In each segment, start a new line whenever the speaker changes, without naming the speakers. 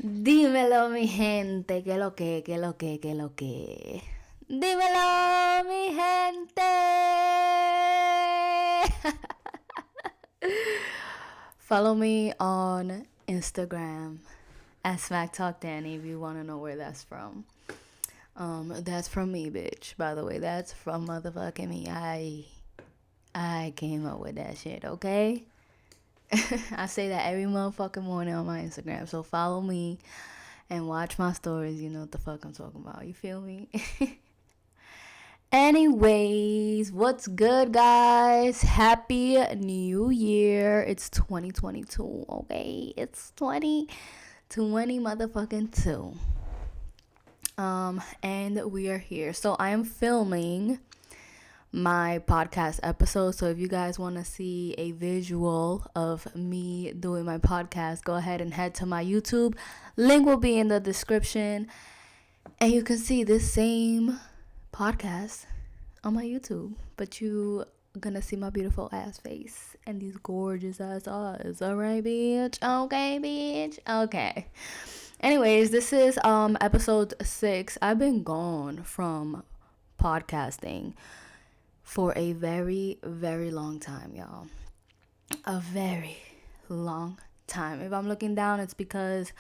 Dímelo, mi gente, que lo que lo que lo que. Dímelo, mi gente. Follow me on Instagram at Smacktalkdanii if you want to know where that's from. That's from me, bitch. By the way, that's from motherfucking me. I came up with that shit, okay? I say that every motherfucking morning on my Instagram. So follow me and watch my stories. You know what the fuck I'm talking about. You feel me? Anyways, what's good, guys? Happy New Year. It's 2022, okay? It's 2020 motherfucking 2. And we are here. So I am filming my podcast episode. So if you guys want to see a visual of me doing my podcast, go ahead and head to my YouTube. Link will be in the description. And you can see this same podcast on my YouTube. But you gonna see my beautiful ass face and these gorgeous ass eyes. Alright, bitch? Okay, bitch? Okay. Anyways, this is episode 6. I've been gone from podcasting for a very, very long time, y'all. A very long time. If I'm looking down, it's because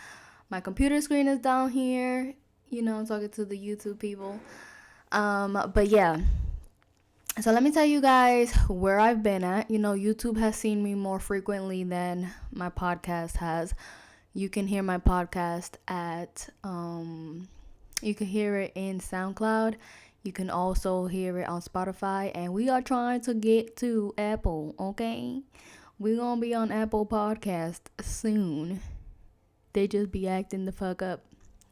my computer screen is down here. You know, I'm talking to the YouTube people. But yeah. So let me tell you guys where I've been at. You know, YouTube has seen me more frequently than my podcast has. You can hear my podcast at you can hear it in SoundCloud. You can also hear it on Spotify, and we are trying to get to Apple, okay? We're gonna be on Apple Podcast soon. They just be acting the fuck up.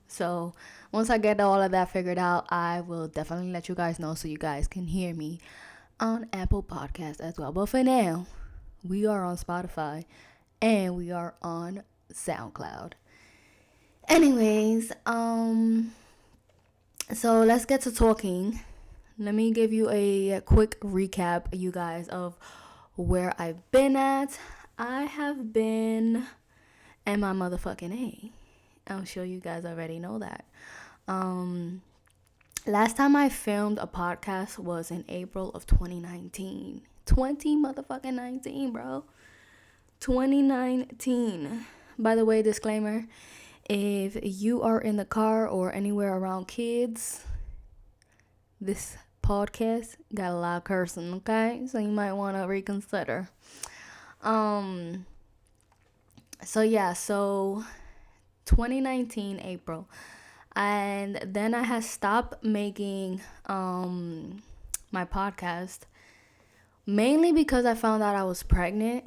So once I get all of that figured out, I will definitely let you guys know so you guys can hear me on Apple Podcast as well. But for now, we are on Spotify and we are on SoundCloud. Anyways, so let's get to talking. Let me give you a quick recap, you guys, of where I've been at. I have been at my motherfucking A. I'm sure you guys already know that. Last time I filmed a podcast was in April of 2019. 20 motherfucking 19, bro. 2019. By the way, disclaimer, if you are in the car or anywhere around kids, this podcast got a lot of cursing, okay? So you might want to reconsider. So 2019 April. And then I had stopped making my podcast mainly because I found out I was pregnant.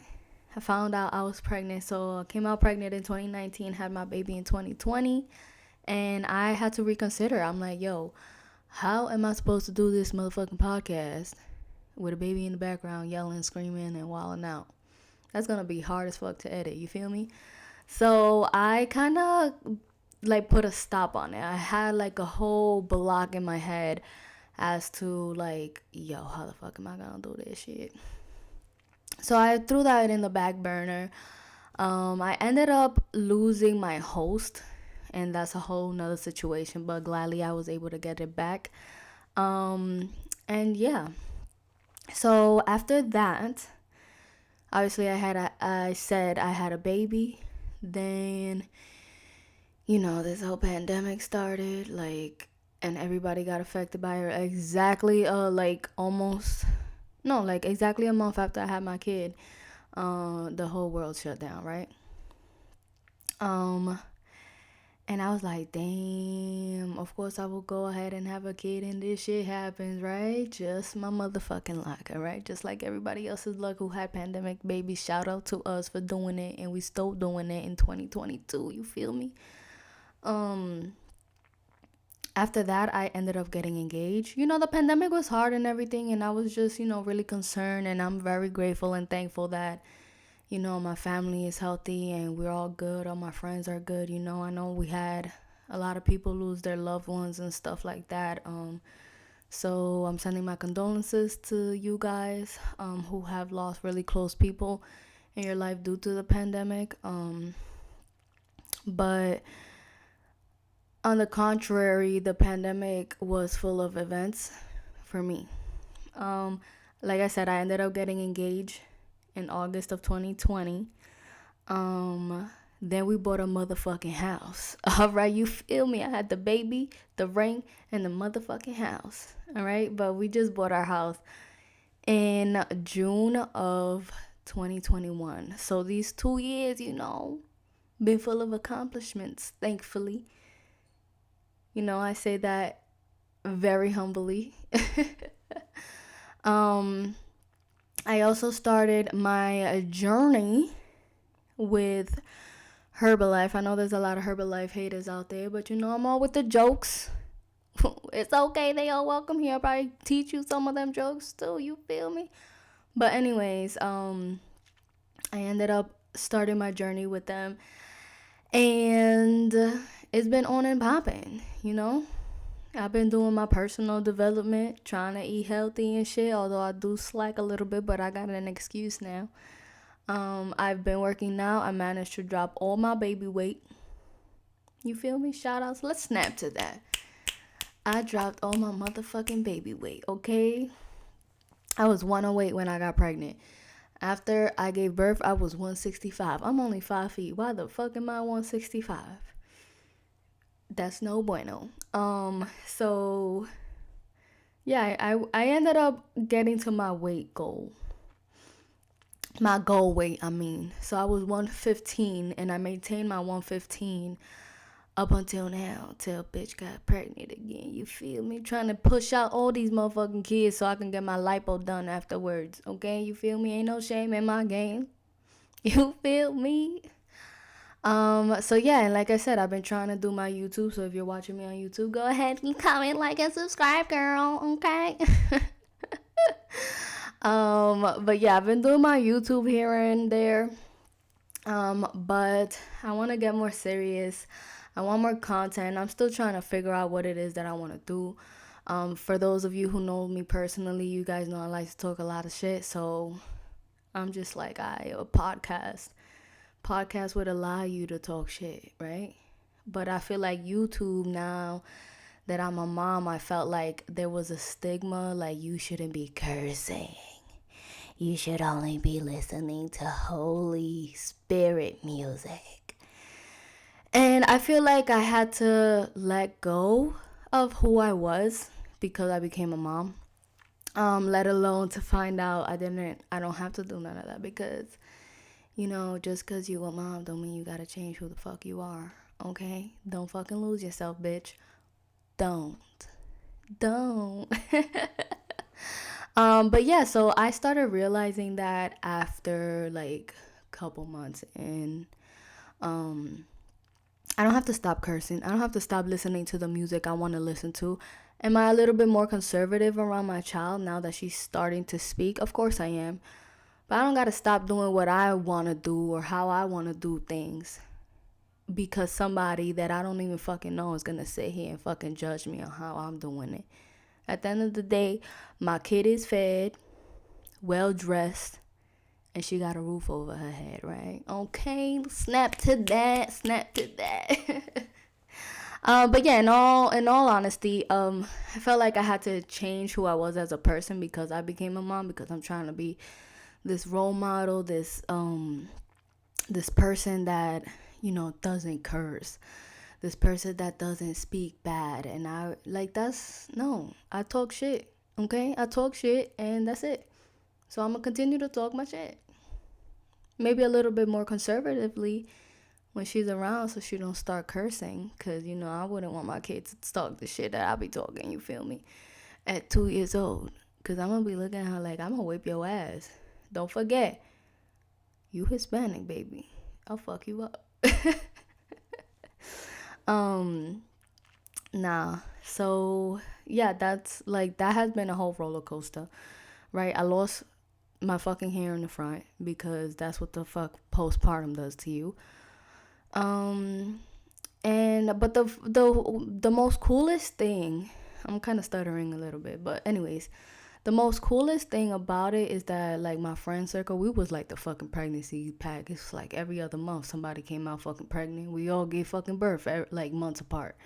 So I came out pregnant in 2019, had my baby in 2020, and I had to reconsider. I'm like, yo, how am I supposed to do this motherfucking podcast with a baby in the background yelling, screaming, and wilding out? That's gonna be hard as fuck to edit, you feel me? So I kind of like put a stop on it. I had like a whole block in my head as to like, yo, how the fuck am I gonna do this shit? So I threw that in the back burner. I ended up losing my host, and that's a whole nother situation, but gladly I was able to get it back. And yeah, so after that, obviously I said I had a baby. Then, you know, this whole pandemic started, like, and everybody got affected by it exactly exactly a month after I had my kid. The whole world shut down, right? And I was like, damn, of course I will go ahead and have a kid and this shit happens, right? Just my motherfucking luck, alright? Just like everybody else's luck who had pandemic babies. Shout out to us for doing it, and we still doing it in 2022, you feel me? After that, I ended up getting engaged. You know, the pandemic was hard and everything, and I was just, you know, really concerned, and I'm very grateful and thankful that, you know, my family is healthy and we're all good. All my friends are good. You know, I know we had a lot of people lose their loved ones and stuff like that. So I'm sending my condolences to you guys who have lost really close people in your life due to the pandemic. But on the contrary, the pandemic was full of events for me. Like I said, I ended up getting engaged in August of 2020. Then we bought a motherfucking house. All right, you feel me? I had the baby, the ring, and the motherfucking house. All right, but we just bought our house in June of 2021. So these 2 years, been full of accomplishments, thankfully. I say that very humbly. I also started my journey with Herbalife. I know there's a lot of Herbalife haters out there, but I'm all with the jokes. It's okay, they all welcome here. I'll probably teach you some of them jokes too, you feel me? But anyways, I ended up starting my journey with them, and it's been on and popping. I've been doing my personal development, trying to eat healthy and shit, although I do slack a little bit, but I got an excuse now. I've been working out. I managed to drop all my baby weight. You feel me? Shout outs. Let's snap to that. I dropped all my motherfucking baby weight, okay? I was 108 when I got pregnant. After I gave birth, I was 165. I'm only 5 feet. Why the fuck am I 165? That's no bueno. So yeah, I ended up getting to my weight goal. My goal weight, I mean. So I was 115, and I maintained my 115 up until now, till bitch got pregnant again. You feel me? Trying to push out all these motherfucking kids so I can get my lipo done afterwards. Okay, you feel me? Ain't no shame in my game. You feel me? So yeah, and like I said, I've been trying to do my YouTube. So if you're watching me on YouTube, go ahead and comment, like, and subscribe, girl. Okay. But yeah, I've been doing my YouTube here and there. But I want to get more serious. I want more content. I'm still trying to figure out what it is that I want to do. For those of you who know me personally, you guys know I like to talk a lot of shit. So I'm just like, a podcast would allow you to talk shit, right? But I feel like YouTube, now that I'm a mom, I felt like there was a stigma, like you shouldn't be cursing. You should only be listening to Holy Spirit music. And I feel like I had to let go of who I was because I became a mom. Let alone to find out I don't have to do none of that, because just because you a mom don't mean you gotta change who the fuck you are, okay? Don't fucking lose yourself, bitch. Don't. But yeah, so I started realizing that after like a couple months, and I don't have to stop cursing. I don't have to stop listening to the music I want to listen to. Am I a little bit more conservative around my child now that she's starting to speak? Of course I am. But I don't got to stop doing what I want to do or how I want to do things because somebody that I don't even fucking know is going to sit here and fucking judge me on how I'm doing it. At the end of the day, my kid is fed, well dressed, and she got a roof over her head, right? Okay, snap to that. But yeah, in all honesty, I felt like I had to change who I was as a person because I became a mom, because I'm trying to be this role model, this person that doesn't curse, this person that doesn't speak bad. And I talk shit. Okay, I talk shit, and that's it. So I'm gonna continue to talk my shit, maybe a little bit more conservatively when she's around, so she don't start cursing, because I wouldn't want my kids to talk the shit that I be talking, you feel me, at 2 years old, because I'm gonna be looking at her like, I'm gonna whip your ass. Don't forget, you Hispanic, baby. I'll fuck you up. So yeah, that's like, that has been a whole roller coaster, right? I lost my fucking hair in the front because that's what the fuck postpartum does to you. But the most coolest thing, I'm kind of stuttering a little bit, but anyways, the most coolest thing about it is that, like, my friend circle, we was like the fucking pregnancy pack. It's like every other month somebody came out fucking pregnant. We all gave fucking birth like months apart.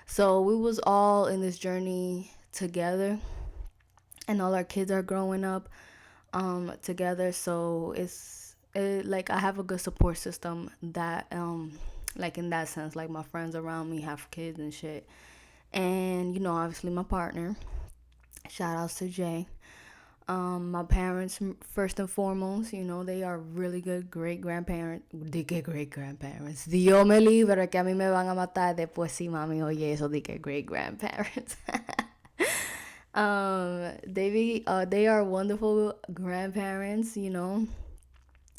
So we was all in this journey together, and all our kids are growing up together. So like I have a good support system that like in that sense, like my friends around me have kids and shit. And obviously my partner, shout outs to Jay. My parents, first and foremost, they are really good great grandparents. Di que great grandparents. Dios me libre que a mí me van a matar después si mami oye eso di que great grandparents. They are wonderful grandparents,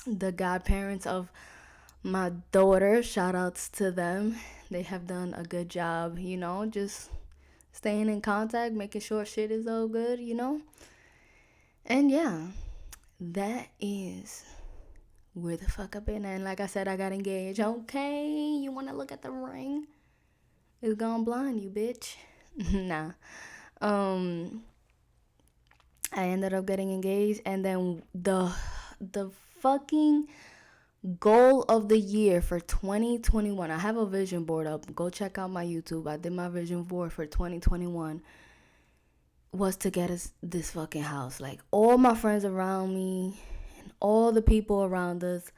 the godparents of my daughter. Shout outs to them. They have done a good job, just staying in contact, making sure shit is all good, And yeah, that is where the fuck I've been. And like I said, I got engaged. Okay, you want to look at the ring? It's gonna blind you, bitch. Nah. I ended up getting engaged, and then the fucking goal of the year for 2021. I have a vision board up. Go check out my YouTube. I did my vision board for 2021. Was to get us this fucking house. Like, all my friends around me and all the people around us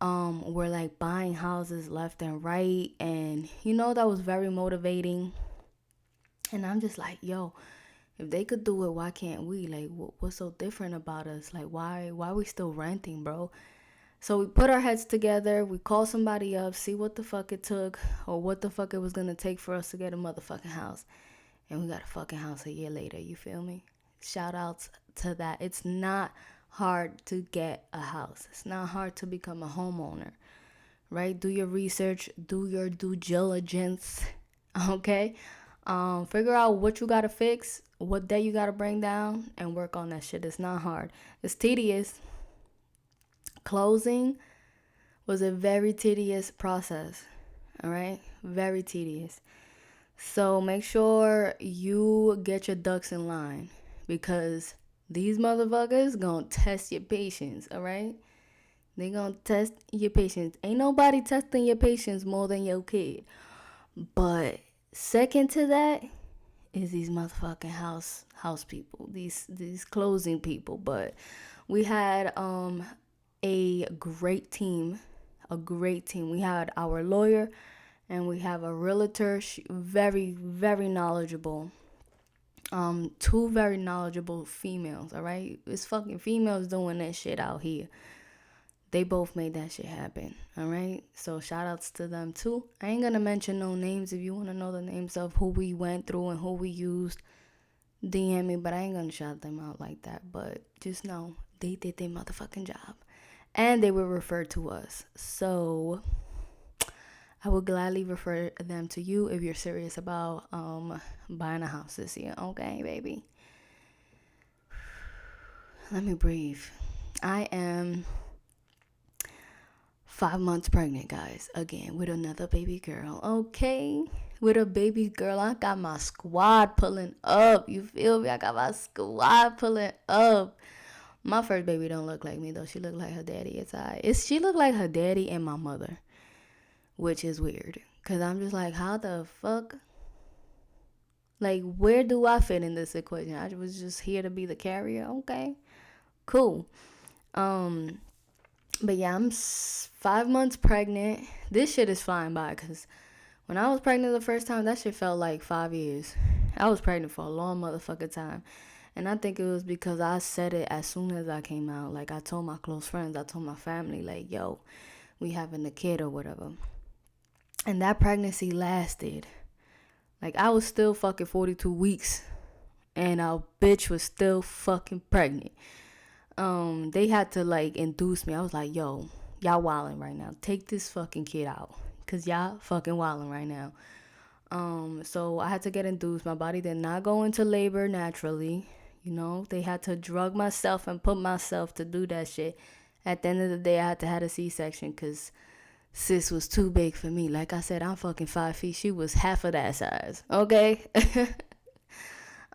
were like buying houses left and right, and that was very motivating. And I'm just like, yo, if they could do it, why can't we? Like, what's so different about us? Like, why we still renting, bro? So we put our heads together, we called somebody up, see what the fuck it took, or what the fuck it was gonna take for us to get a motherfucking house. And we got a fucking house a year later, you feel me? Shout outs to that. It's not hard to get a house. It's not hard to become a homeowner, right? Do your research, do your due diligence, okay? Figure out what you gotta fix, what day you gotta bring down, and work on that shit. It's not hard. It's tedious. Closing was a very tedious process, all right? Very tedious. So make sure you get your ducks in line, because these motherfuckers gonna test your patience, all right? They gonna test your patience. Ain't nobody testing your patience more than your kid. But second to that is these motherfucking house people, these closing people. But we had a great team. We had our lawyer, and we have a realtor. Very, very knowledgeable. Two very knowledgeable females, all right? It's fucking females doing that shit out here. They both made that shit happen, all right? So shout outs to them too. I ain't gonna mention no names. If you want to know the names of who we went through and who we used, DM me, but I ain't gonna shout them out like that. But just know they did their motherfucking job, and they were referred to us. So I would gladly refer them to you if you're serious about buying a house this year. Okay, baby. Let me breathe. I am 5 months pregnant, guys. Again, with another baby girl. Okay, with a baby girl. I got my squad pulling up. You feel me? I got my squad pulling up. My first baby don't look like me though. She look like her daddy. It's alright. She look like her daddy and my mother, which is weird, cause I'm just like, how the fuck? Like, where do I fit in this equation? I was just here to be the carrier. Okay, cool. But yeah, I'm 5 months pregnant. This shit is flying by, cause when I was pregnant the first time, that shit felt like 5 years. I was pregnant for a long motherfucking time. And I think it was because I said it as soon as I came out. Like, I told my close friends, I told my family, like, yo, we having a kid or whatever. And that pregnancy lasted. Like, I was still fucking 42 weeks. And our bitch was still fucking pregnant. They had to, like, induce me. I was like, yo, y'all wilding right now. Take this fucking kid out. Because y'all fucking wilding right now. So I had to get induced. My body did not go into labor naturally. They had to drug myself and put myself to do that shit. At the end of the day, I had to have a C-section because sis was too big for me. Like I said, I'm fucking 5 feet. She was half of that size. Okay?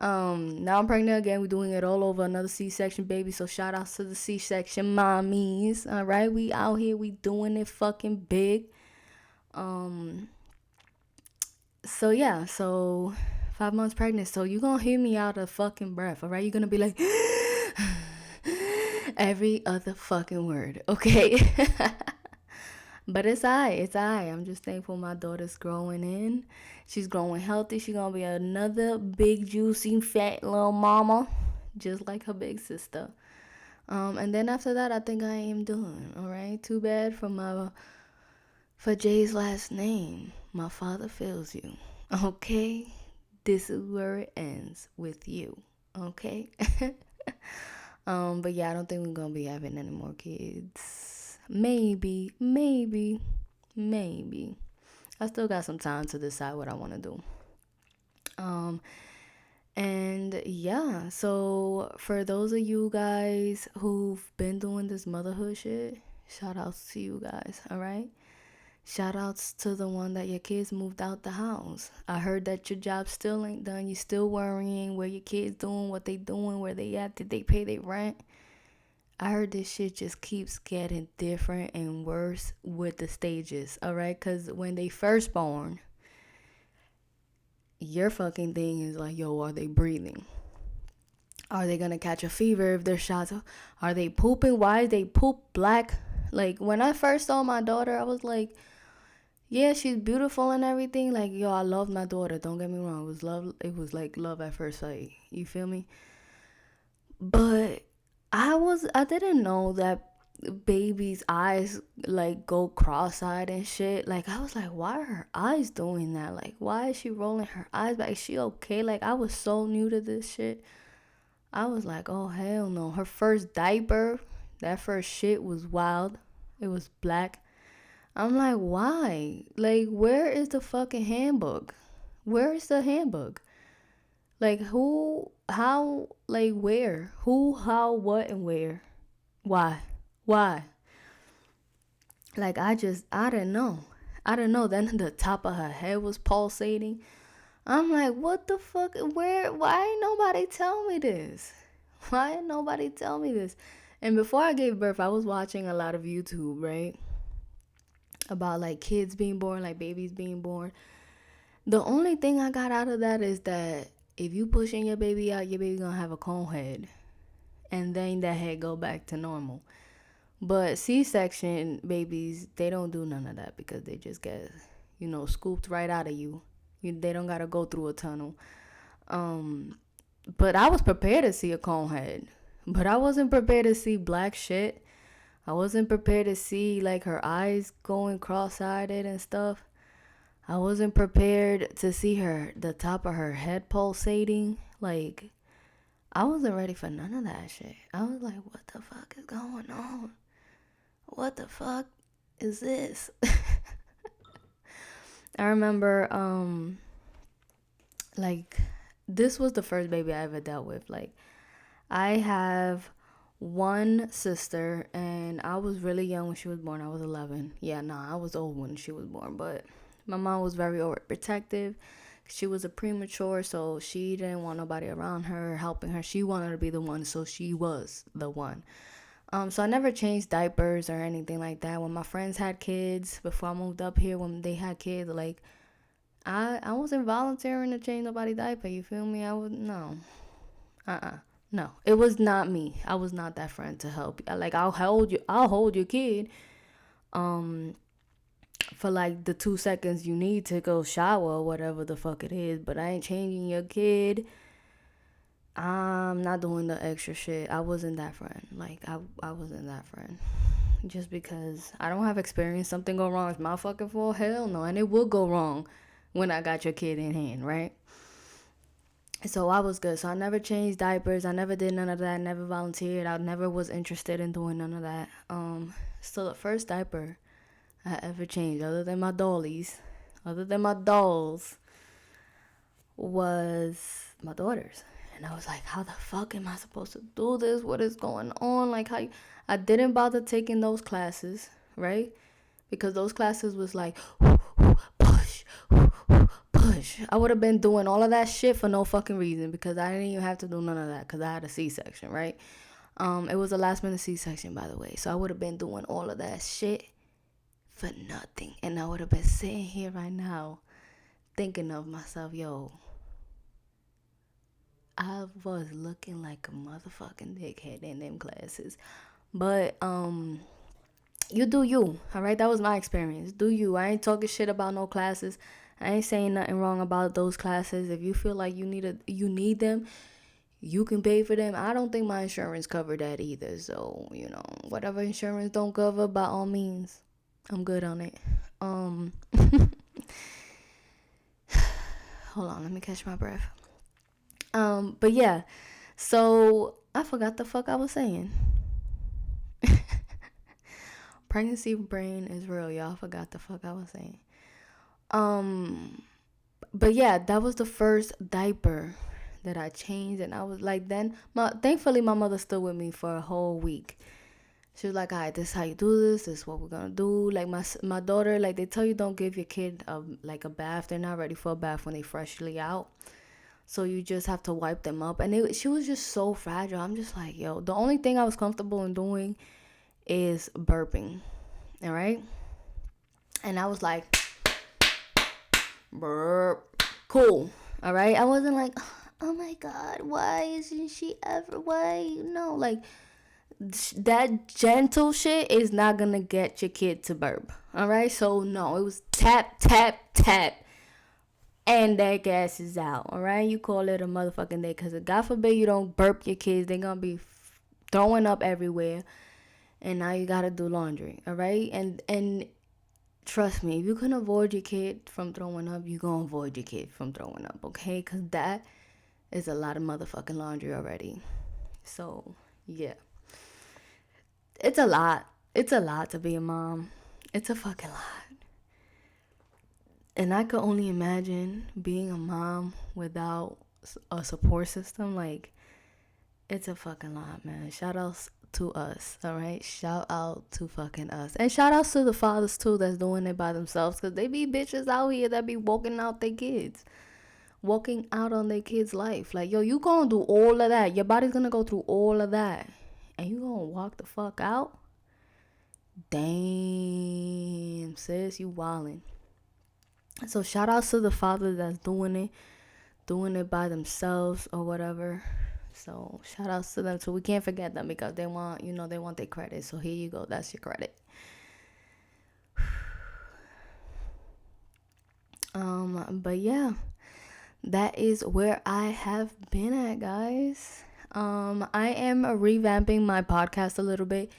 Now I'm pregnant again. We're doing it all over, another C-section baby. So shout outs to the C-section mommies. All right, we out here, we doing it fucking big. So yeah, so 5 months pregnant. So you gonna hear me out of fucking breath. All right, you're gonna be like every other fucking word. Okay. But it's I. I'm just thankful my daughter's growing in. She's growing healthy. She's gonna be another big, juicy, fat little mama, just like her big sister. And then after that, I think I am done. All right. Too bad for Jay's last name. My father fails you. Okay. This is where it ends with you. Okay. But yeah, I don't think we're gonna be having any more kids. Maybe. I still got some time to decide what I want to do. And yeah, so for those of you guys who've been doing this motherhood shit, shout outs to you guys, all right? Shout outs to the one that your kids moved out the house. I heard that your job still ain't done. You still worrying where your kids doing, what they doing, where they at, did they pay their rent? I heard this shit just keeps getting different and worse with the stages, all right? Because when they first born, your fucking thing is like, yo, are they breathing? Are they gonna catch a fever if they're shots? Are they pooping? Why is they poop black? Like, when I first saw my daughter, I was like, yeah, she's beautiful and everything. Like, yo, I love my daughter. Don't get me wrong. It was love. It was like love at first sight. You feel me? But I didn't know that baby's eyes like go cross-eyed and shit. Like, I was like, why are her eyes doing that? Like, why is she rolling her eyes back? Is she okay? Like, I was so new to this shit. I was like, oh hell no. Her first diaper, that first shit was wild. It was black. I'm like, why? Like, where is the fucking handbook? Where is the handbook? Like, who, how, like, where? Who, how, what, and where? Why? Why? Like, I didn't know. I didn't know. Then the top of her head was pulsating. I'm like, what the fuck? Why ain't nobody tell me this? Why ain't nobody tell me this? And before I gave birth, I was watching a lot of YouTube, right? About like kids being born, like babies being born. The only thing I got out of that is that if you pushing your baby out, your baby gonna have a cone head. And then that head go back to normal. But C-section babies, they don't do none of that because they just get, scooped right out of you. They don't gotta go through a tunnel. But I was prepared to see a cone head. But I wasn't prepared to see black shit. I wasn't prepared to see like her eyes going cross-eyed and stuff. I wasn't prepared to see the top of her head pulsating. Like, I wasn't ready for none of that shit. I was like, what the fuck is going on? What the fuck is this? I remember, like, this was the first baby I ever dealt with. Like, I have one sister, and I was really young when she was born. I was 11. Yeah, I was old when she was born, but my mom was very overprotective. She was a premature, so she didn't want nobody around her helping her. She wanted to be the one, so she was the one. So I never changed diapers or anything like that. When my friends had kids, before I moved up here, when they had kids, like, I wasn't volunteering to change nobody's diaper. You feel me? No. No, it was not me. I was not that friend to help. Like, I'll hold your kid for like the 2 seconds you need to go shower or whatever the fuck it is, but I ain't changing your kid. I'm not doing the extra shit. I wasn't that friend. Like, I wasn't that friend. Just because I don't have experience, something go wrong, it's my fucking fault? Hell no. And it will go wrong when I got your kid in hand, right? So I was good. So I never changed diapers. I never did none of that. Never volunteered. I never was interested in doing none of that. So the first diaper I ever changed, other than my dolls, was my daughter's. And I was like, how the fuck am I supposed to do this? What is going on? Like, I didn't bother taking those classes, right? Because those classes was like, push, push, push. I would have been doing all of that shit for no fucking reason because I didn't even have to do none of that because I had a C-section, right? It was a last minute C-section, by the way. So I would have been doing all of that shit for nothing. And I would have been sitting here right now thinking of myself, yo, I was looking like a motherfucking dickhead in them classes. But you do you, all right? That was my experience. Do you. I ain't talking shit about no classes. I ain't saying nothing wrong about those classes. If you feel like you need them, you can pay for them. I don't think my insurance covered that either. So, whatever insurance don't cover, by all means, I'm good on it. Hold on, let me catch my breath. But yeah, so I forgot the fuck I was saying. Pregnancy brain is real, y'all. I forgot the fuck I was saying. But yeah, that was the first diaper that I changed, and I was like, thankfully my mother stood with me for a whole week. She was like, all right, this is how you do this. This is what we're gonna do. Like my daughter, like they tell you don't give your kid a bath. They're not ready for a bath when they freshly out. So you just have to wipe them up. And she was just so fragile. I'm just like, yo, the only thing I was comfortable in doing is burping. All right. And I was like, burp. Cool. All right. I wasn't like, oh my God, why isn't she ever, why? No, like that gentle shit is not going to get your kid to burp. All right. So no, it was tap, tap, tap. And that gas is out, all right? You call it a motherfucking day. Because God forbid you don't burp your kids. They're going to be throwing up everywhere. And now you got to do laundry, all right? And trust me, if you can avoid your kid from throwing up, you're going to avoid your kid from throwing up, okay? Because that is a lot of motherfucking laundry already. So, yeah. It's a lot. It's a lot to be a mom. It's a fucking lot. And I could only imagine being a mom without a support system. Like, it's a fucking lot, man. Shout outs to us, all right? Shout out to fucking us. And shout outs to the fathers, too, that's doing it by themselves. Because they be bitches out here that be walking out their kids. Walking out on their kids' life. Like, yo, you gonna do all of that. Your body's gonna go through all of that. And you gonna walk the fuck out? Damn, sis, you wildin'. So shout outs to the father that's doing it by themselves or whatever. So shout outs to them. So we can't forget them because they want their credit. So here you go. That's your credit. But yeah, that is where I have been at, guys. I am revamping my podcast a little bit.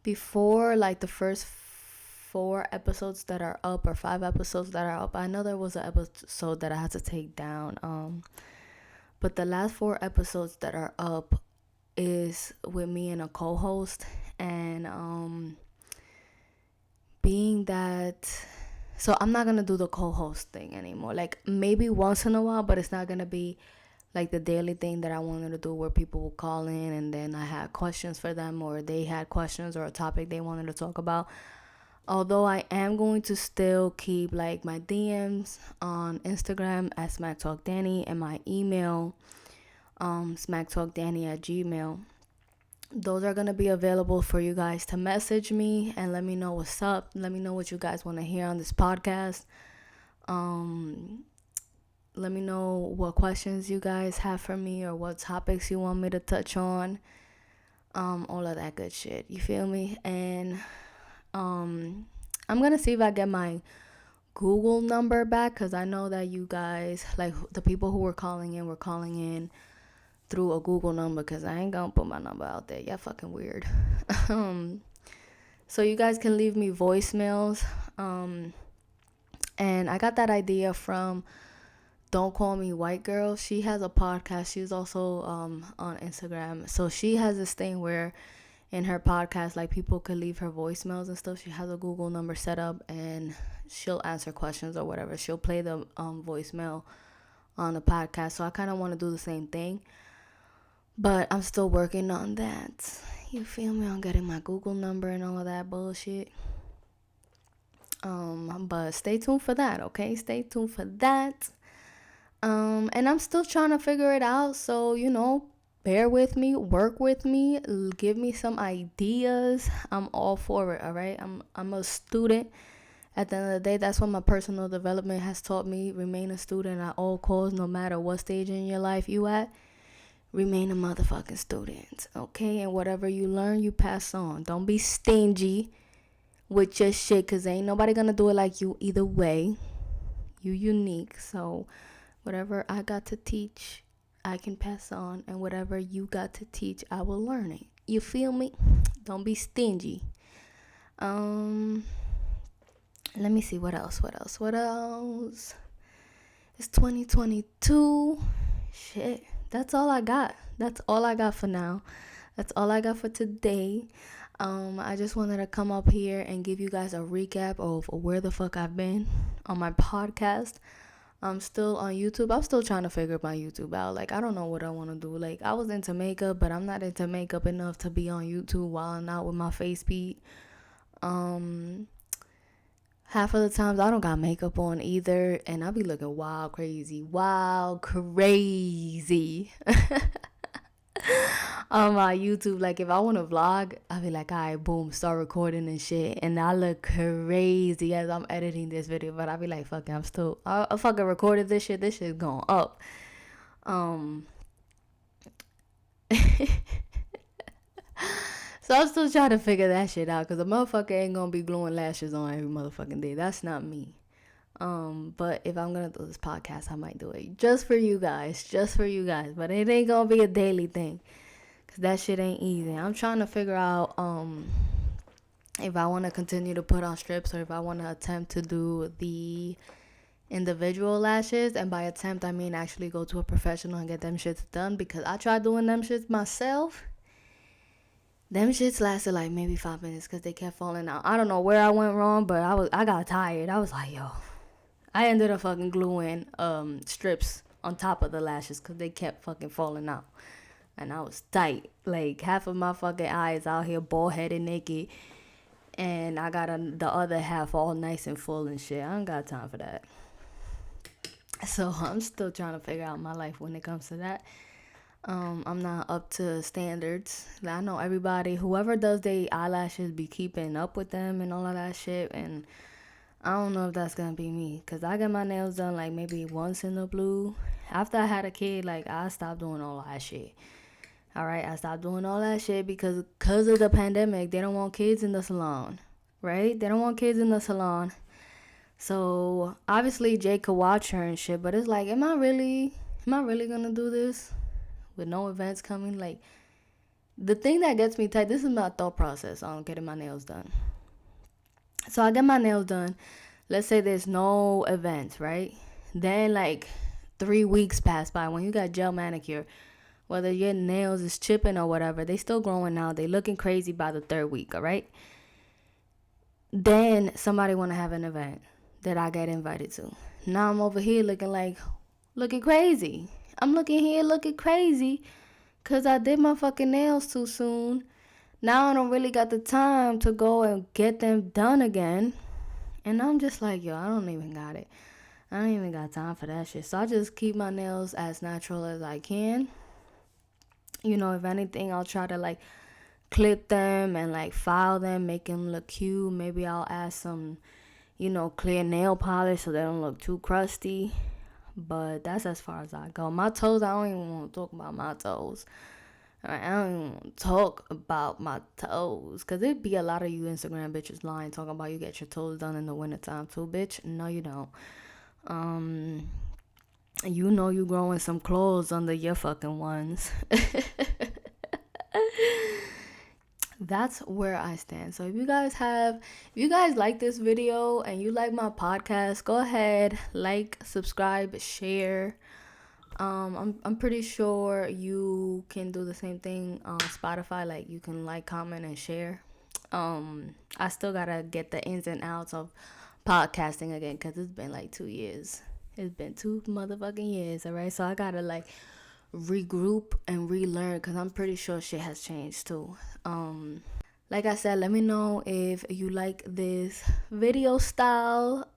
Before, like, the first 4 episodes that are up or 5 episodes that are up, I know there was an episode that I had to take down, but the last 4 episodes that are up is with me and a co-host. And being that, so I'm not gonna do the co-host thing anymore. Like, maybe once in a while, but it's not gonna be like the daily thing that I wanted to do, where people will call in and then I had questions for them, or they had questions or a topic they wanted to talk about. Although I am going to still keep like my DMs on Instagram at Smacktalkdanii and my email, Smacktalkdanii@gmail. Those are going to be available for you guys to message me and let me know what's up. Let me know what you guys want to hear on this podcast. Let me know what questions you guys have for me or what topics you want me to touch on. All of that good shit. You feel me? And I'm gonna see if I get my Google number back, because I know that you guys, like the people who were calling in through a Google number, because I ain't gonna put my number out there. Yeah, fucking weird. So you guys can leave me voicemails. And I got that idea from Don't Call Me White Girl. She has a podcast. She's also on Instagram. So she has this thing where in her podcast, like, people could leave her voicemails and stuff. She has a Google number set up and she'll answer questions or whatever. She'll play the voicemail on the podcast. So I kind of want to do the same thing, but I'm still working on that. You feel me? On getting my Google number and all of that bullshit. But stay tuned for that, okay? Stay tuned for that. And I'm still trying to figure it out. So, bear with me, work with me, give me some ideas. I'm all for it, all right? I'm a student. At the end of the day, that's what my personal development has taught me. Remain a student at all costs, no matter what stage in your life you at. Remain a motherfucking student, okay? And whatever you learn, you pass on. Don't be stingy with your shit, because ain't nobody gonna do it like you either way. You unique. So whatever I got to teach, I can pass on. And whatever you got to teach, I will learn it. You feel me? Don't be stingy. Let me see, what else? It's 2022. Shit. That's all I got. That's all I got for now. That's all I got for today. I just wanted to come up here and give you guys a recap of where the fuck I've been on my podcast. I'm still on YouTube. I'm still trying to figure my YouTube out. Like, I don't know what I want to do. Like, I was into makeup, but I'm not into makeup enough to be on YouTube while I'm out with my face beat. Half of the times I don't got makeup on either, and I be looking wild crazy on my YouTube. Like, if I want to vlog, I be like, all right, boom, start recording and shit, and I look crazy as I'm editing this video. But I be like, fuck it, I fucking recorded this shit's going up. So I'm still trying to figure that shit out, because a motherfucker ain't gonna be gluing lashes on every motherfucking day. That's not me. But if I'm gonna do this podcast, I might do it just for you guys. But it ain't gonna be a daily thing, because that shit ain't easy. I'm trying to figure out if I want to continue to put on strips, or if I want to attempt to do the individual lashes. And by attempt, I mean actually go to a professional and get them shits done, because I tried doing them shits myself. Them shits lasted like maybe 5 minutes, because they kept falling out. I don't know where I went wrong, but I got tired. I was like, yo, I ended up fucking gluing strips on top of the lashes, because they kept fucking falling out. And I was tight. Like, half of my fucking eyes out here bald headed naked, and I got the other half all nice and full and shit. I don't got time for that. So I'm still trying to figure out my life when it comes to that. I'm not up to standards. I know everybody, whoever does their eyelashes, be keeping up with them and all of that shit. And I don't know if that's gonna be me, because I get my nails done like maybe once in the blue. After I had a kid, like, I stopped doing all that shit. All right, I stopped doing all that shit because of the pandemic. They don't want kids in the salon, right? They don't want kids in the salon. So obviously Jay could watch her and shit, but it's like, am I really gonna do this with no events coming? Like, the thing that gets me tight, this is my thought process on getting my nails done. So I get my nails done. Let's say there's no events, right? Then like 3 weeks pass by. When you got gel manicure, whether your nails is chipping or whatever, they still growing out. They looking crazy by the 3rd week, all right? Then somebody want to have an event that I get invited to. Now I'm over here looking crazy. I'm looking crazy because I did my fucking nails too soon. Now I don't really got the time to go and get them done again. And I'm just like, yo, I don't even got it. I don't even got time for that shit. So I just keep my nails as natural as I can. You know, if anything, I'll try to like clip them and like file them, make them look cute. Maybe I'll add some, clear nail polish so they don't look too crusty. But that's as far as I go. My toes, I don't even want to talk about my toes. Alright, I don't even want to talk about my toes, because it'd be a lot of you Instagram bitches lying, talking about you get your toes done in the wintertime too, bitch. No, you don't. You growing some claws under your fucking ones. That's where I stand. So if you guys like this video and you like my podcast, go ahead, like, subscribe, share. I'm pretty sure you can do the same thing on Spotify. Like, you can like, comment, and share. I still gotta get the ins and outs of podcasting again, because it's been like 2 years. It's been 2 motherfucking years, all right? So I gotta like regroup and relearn, because I'm pretty sure shit has changed too. Like I said, let me know if you like this video style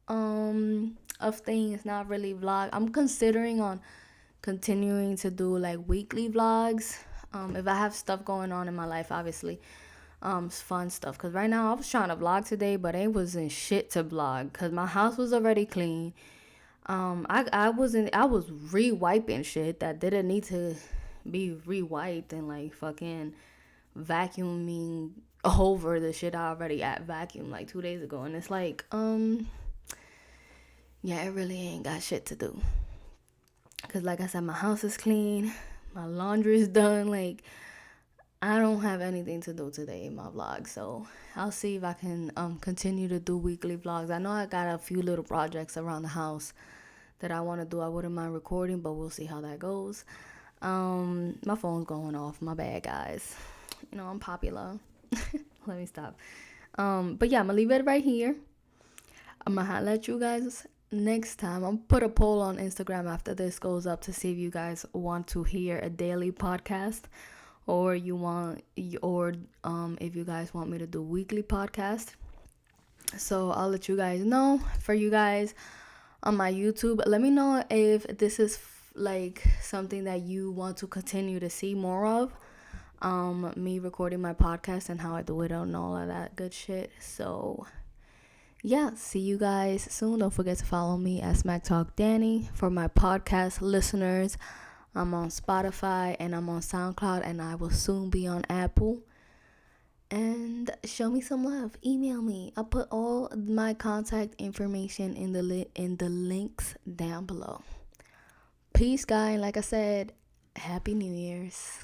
of things, not really vlog. I'm considering on continuing to do like weekly vlogs. If I have stuff going on in my life, obviously, fun stuff. Cause right now I was trying to vlog today, but it wasn't shit to vlog. Cause my house was already clean. I was re-wiping shit that didn't need to be re-wiped, and like fucking vacuuming over the shit I already at vacuum like 2 days ago, and it's like yeah, it really ain't got shit to do. Cause like I said, my house is clean, my laundry is done. Like I don't have anything to do today in my vlog, so I'll see if I can continue to do weekly vlogs. I know I got a few little projects around the house that I want to do. I wouldn't mind recording, but we'll see how that goes. My phone's going off. My bad, guys. You know I'm popular. Let me stop. But yeah, I'm gonna leave it right here. I'm gonna let you guys next time. I'm put a poll on Instagram after this goes up to see if you guys want to hear a daily podcast, or if you guys want me to do weekly podcast. So I'll let you guys know. For you guys on my YouTube, let me know if this is like something that you want to continue to see more of. Me recording my podcast and how I do it and all of that good shit. So yeah, see you guys soon. Don't forget to follow me at Smacktalkdanii. For my podcast listeners, I'm on Spotify and I'm on Soundcloud, and I will soon be on Apple. And show me some love. Email me. I'll put all my contact information in the links down below. Peace, guys. Like I said, Happy New Year's.